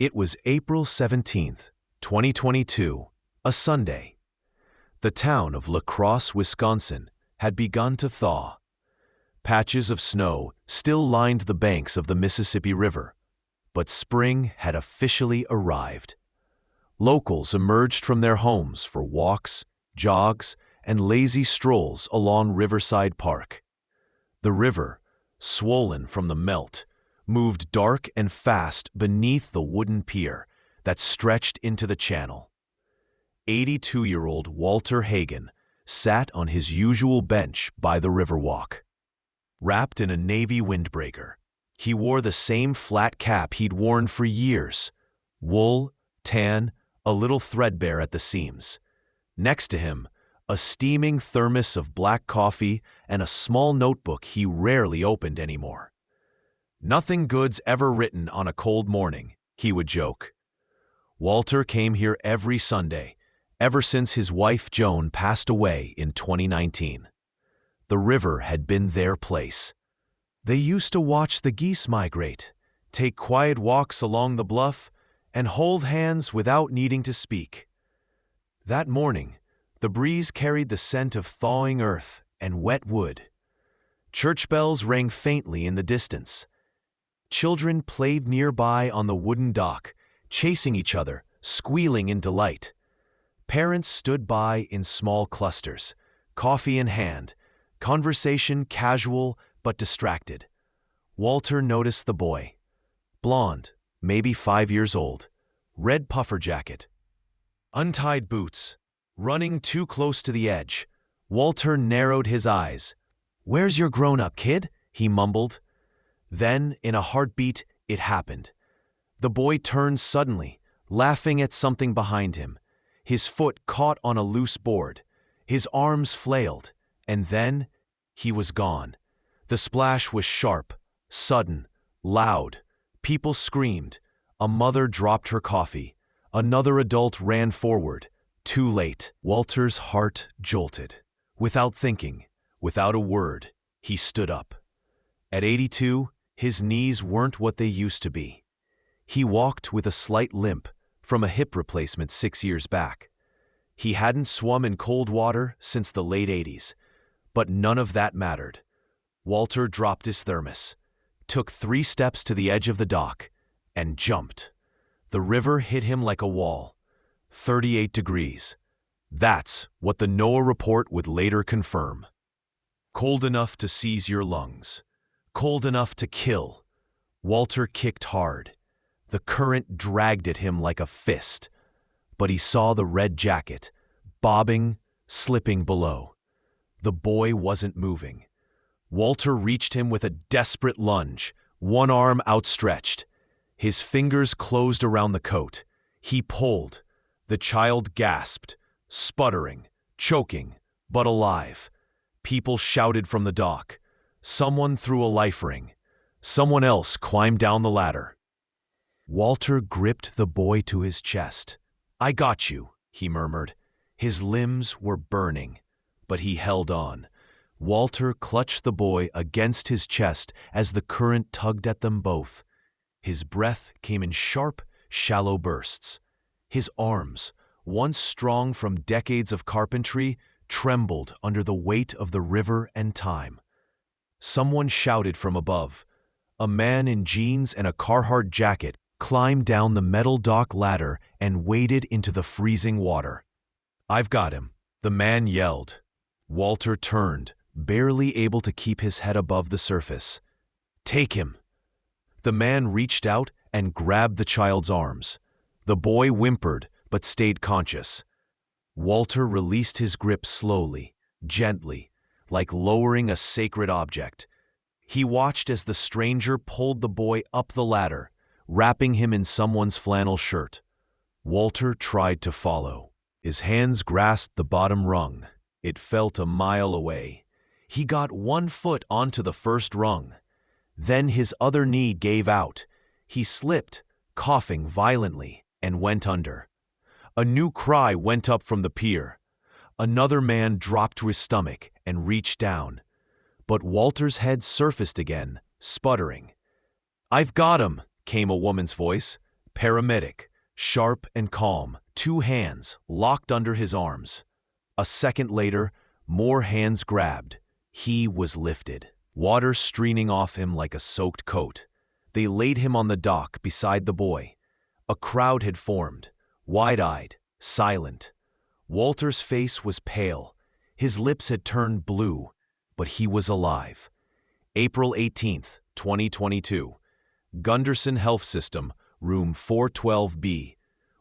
It was April 17th, 2022, a Sunday. The town of La Crosse, Wisconsin, had begun to thaw. Patches of snow still lined the banks of the Mississippi River, but spring had officially arrived. Locals emerged from their homes for walks, jogs, and lazy strolls along Riverside Park. The river, swollen from the melt, moved dark and fast beneath the wooden pier that stretched into the channel. 82-year-old Walter Hagen sat on his usual bench by the Riverwalk. Wrapped in a navy windbreaker, he wore the same flat cap he'd worn for years, wool, tan, a little threadbare at the seams. Next to him, a steaming thermos of black coffee and a small notebook he rarely opened anymore. "Nothing good's ever written on a cold morning," he would joke. Walter came here every Sunday, ever since his wife Joan passed away in 2019. The river had been their place. They used to watch the geese migrate, take quiet walks along the bluff, and hold hands without needing to speak. That morning, the breeze carried the scent of thawing earth and wet wood. Church bells rang faintly in the distance. Children played nearby on the wooden dock, chasing each other, squealing in delight. Parents stood by in small clusters, coffee in hand, conversation casual but distracted. Walter noticed the boy. Blonde, maybe 5 years old, red puffer jacket, untied boots, running too close to the edge. Walter narrowed his eyes. "Where's your grown-up, kid?" he mumbled. Then, in a heartbeat, it happened. The boy turned suddenly, laughing at something behind him. His foot caught on a loose board. His arms flailed, and then he was gone. The splash was sharp, sudden, loud. People screamed. A mother dropped her coffee. Another adult ran forward. Too late. Walter's heart jolted. Without thinking, without a word, he stood up. At 82, his knees weren't what they used to be. He walked with a slight limp from a hip replacement 6 years back. He hadn't swum in cold water since the late 80s, but none of that mattered. Walter dropped his thermos, took 3 steps to the edge of the dock, and jumped. The river hit him like a wall. 38 degrees. That's what the NOAA report would later confirm. Cold enough to seize your lungs. Cold enough to kill. Walter kicked hard. The current dragged at him like a fist, but he saw the red jacket, bobbing, slipping below. The boy wasn't moving. Walter reached him with a desperate lunge, one arm outstretched. His fingers closed around the coat. He pulled. The child gasped, sputtering, choking, but alive. People shouted from the dock. Someone threw a life ring. Someone else climbed down the ladder. Walter gripped the boy to his chest. "I got you," he murmured. His limbs were burning, but he held on. Walter clutched the boy against his chest as the current tugged at them both. His breath came in sharp, shallow bursts. His arms, once strong from decades of carpentry, trembled under the weight of the river and time. Someone shouted from above. A man in jeans and a Carhartt jacket climbed down the metal dock ladder and waded into the freezing water. "I've got him," the man yelled. Walter turned, barely able to keep his head above the surface. "Take him." The man reached out and grabbed the child's arms. The boy whimpered but stayed conscious. Walter released his grip slowly, gently, like lowering a sacred object. He watched as the stranger pulled the boy up the ladder, wrapping him in someone's flannel shirt. Walter tried to follow. His hands grasped the bottom rung. It felt a mile away. He got 1 foot onto the first rung. Then his other knee gave out. He slipped, coughing violently, and went under. A new cry went up from the pier. Another man dropped to his stomach and reached down. But Walter's head surfaced again, sputtering. "I've got him," came a woman's voice. Paramedic, sharp and calm, 2 hands locked under his arms. A second later, more hands grabbed. He was lifted, water streaming off him like a soaked coat. They laid him on the dock beside the boy. A crowd had formed, wide-eyed, silent. Walter's face was pale. His lips had turned blue, but he was alive. April 18th, 2022. Gunderson Health System, room 412B.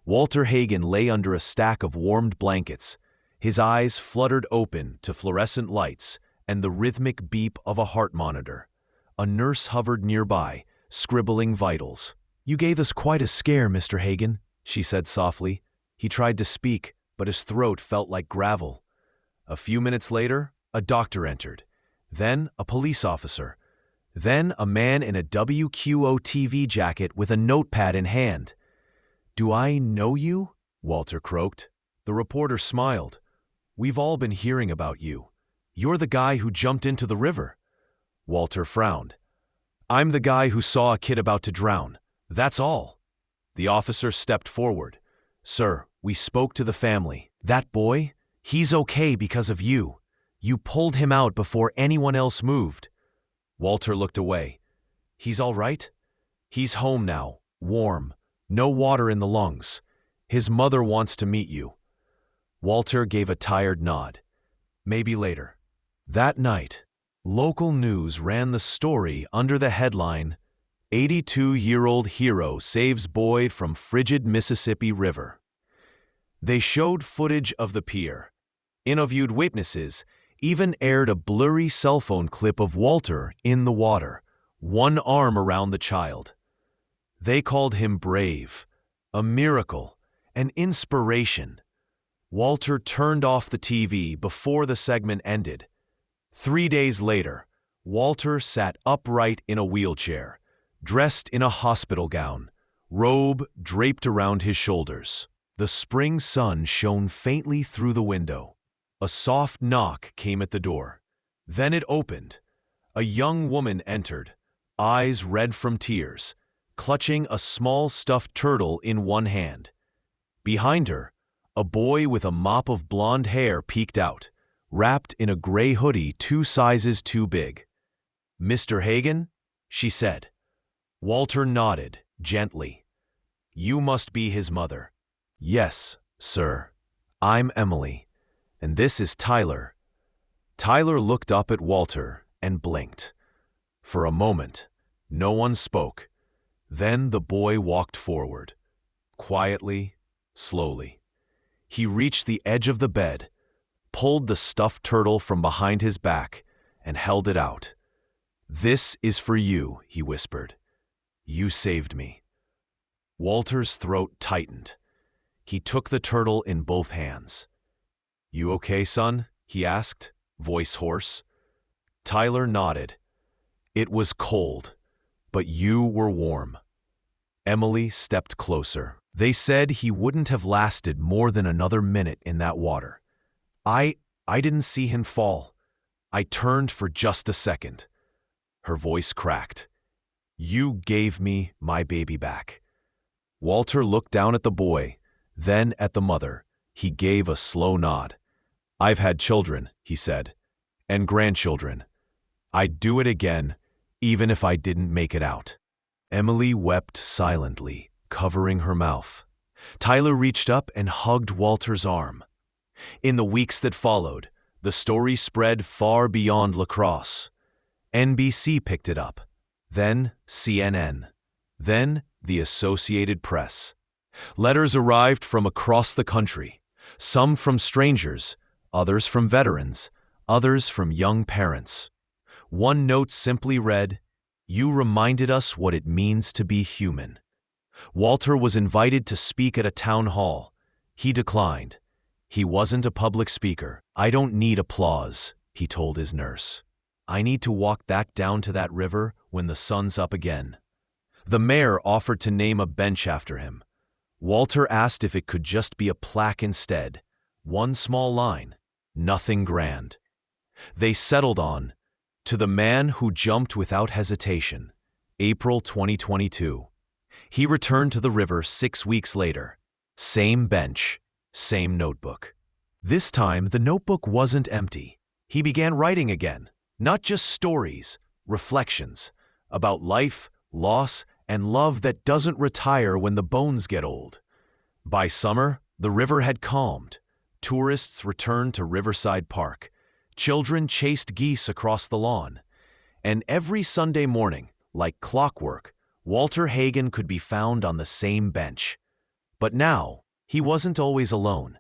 Walter Hagen lay under a stack of warmed blankets. His eyes fluttered open to fluorescent lights and the rhythmic beep of a heart monitor. A nurse hovered nearby, scribbling vitals. "You gave us quite a scare, Mr. Hagen," she said softly. He tried to speak, but his throat felt like gravel. A few minutes later, a doctor entered. Then a police officer. Then a man in a WQO-TV jacket with a notepad in hand. "Do I know you?" Walter croaked. The reporter smiled. "We've all been hearing about you. You're the guy who jumped into the river." Walter frowned. "I'm the guy who saw a kid about to drown. That's all." The officer stepped forward. "Sir, we spoke to the family. That boy, he's okay because of you. You pulled him out before anyone else moved." Walter looked away. "He's all right? He's home now, warm, no water in the lungs. His mother wants to meet you." Walter gave a tired nod. "Maybe later." That night, local news ran the story under the headline, "82-year-old hero saves boy from frigid Mississippi River." They showed footage of the pier, interviewed witnesses, even aired a blurry cell phone clip of Walter in the water, one arm around the child. They called him brave, a miracle, an inspiration. Walter turned off the TV before the segment ended. 3 days later, Walter sat upright in a wheelchair, dressed in a hospital gown, robe draped around his shoulders. The spring sun shone faintly through the window. A soft knock came at the door. Then it opened. A young woman entered, eyes red from tears, clutching a small stuffed turtle in one hand. Behind her, a boy with a mop of blonde hair peeked out, wrapped in a gray hoodie 2 sizes too big. "Mr. Hagen?" she said. Walter nodded, gently. "You must be his mother." "Yes, sir. I'm Emily, and this is Tyler." Tyler looked up at Walter and blinked. For a moment, no one spoke. Then the boy walked forward, quietly, slowly. He reached the edge of the bed, pulled the stuffed turtle from behind his back, and held it out. "This is for you," he whispered. "You saved me." Walter's throat tightened. He took the turtle in both hands. "You okay, son?" he asked, voice hoarse. Tyler nodded. "It was cold, but you were warm." Emily stepped closer. "They said he wouldn't have lasted more than another minute in that water. I didn't see him fall. I turned for just a second." Her voice cracked. "You gave me my baby back." Walter looked down at the boy, then at the mother. He gave a slow nod. "I've had children," he said, "and grandchildren. I'd do it again, even if I didn't make it out." Emily wept silently, covering her mouth. Tyler reached up and hugged Walter's arm. In the weeks that followed, the story spread far beyond La Crosse. NBC picked it up, then CNN, then the Associated Press. Letters arrived from across the country, some from strangers, others from veterans, others from young parents. One note simply read, "You reminded us what it means to be human." Walter was invited to speak at a town hall. He declined. He wasn't a public speaker. "I don't need applause," he told his nurse. "I need to walk back down to that river when the sun's up again." The mayor offered to name a bench after him. Walter asked if it could just be a plaque instead. One small line, nothing grand. They settled on, "To the man who jumped without hesitation, April 2022. He returned to the river 6 weeks later. Same bench, same notebook. This time, the notebook wasn't empty. He began writing again, not just stories, reflections about life, loss, and love that doesn't retire when the bones get old. By summer, the river had calmed. Tourists returned to Riverside Park. Children chased geese across the lawn. And every Sunday morning, like clockwork, Walter Hagen could be found on the same bench. But now, he wasn't always alone.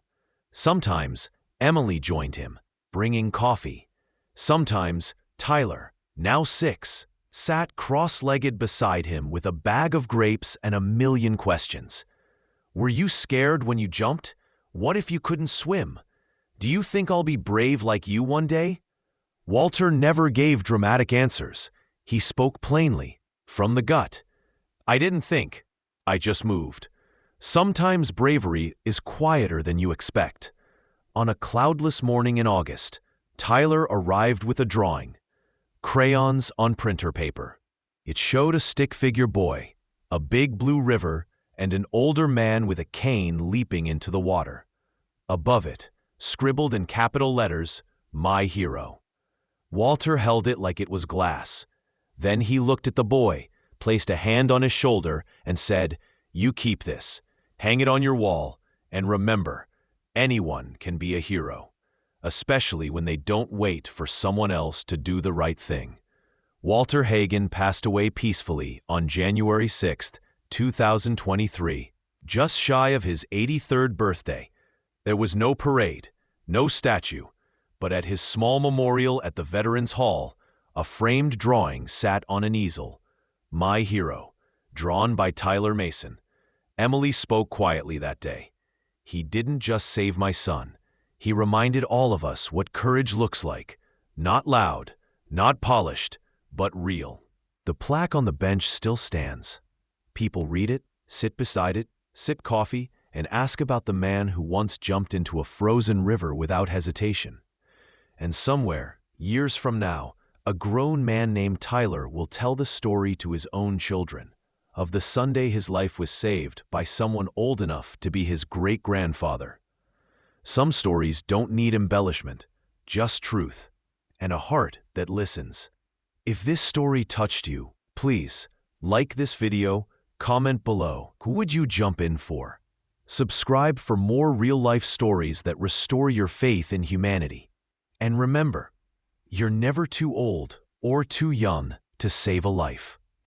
Sometimes, Emily joined him, bringing coffee. Sometimes, Tyler, now 6, sat cross-legged beside him with a bag of grapes and a million questions. Were you scared when you jumped? What if you couldn't swim? Do you think I'll be brave like you one day? Walter never gave dramatic answers. He spoke plainly, from the gut. I didn't think. I just moved. Sometimes bravery is quieter than you expect. On a cloudless morning in August, Tyler arrived with a drawing. Crayons on printer paper. It showed a stick figure boy, a big blue river, and an older man with a cane leaping into the water. Above it, scribbled in capital letters, "My hero." Walter held it like it was glass. Then he looked at the boy, placed a hand on his shoulder, and said, "You keep this. Hang it on your wall, and remember, anyone can be a hero, especially when they don't wait for someone else to do the right thing." Walter Hagen passed away peacefully on January 6, 2023, just shy of his 83rd birthday. There was no parade, no statue, but at his small memorial at the Veterans Hall, a framed drawing sat on an easel. "My hero," drawn by Tyler Mason. Emily spoke quietly that day. "He didn't just save my son. He reminded all of us what courage looks like. Not loud, not polished, but real." The plaque on the bench still stands. People read it, sit beside it, sip coffee, and ask about the man who once jumped into a frozen river without hesitation. And somewhere, years from now, a grown man named Tyler will tell the story to his own children of the Sunday his life was saved by someone old enough to be his great-grandfather. Some stories don't need embellishment, just truth, and a heart that listens. If this story touched you, please like this video, comment below. Who would you jump in for? Subscribe for more real-life stories that restore your faith in humanity. And remember, you're never too old or too young to save a life.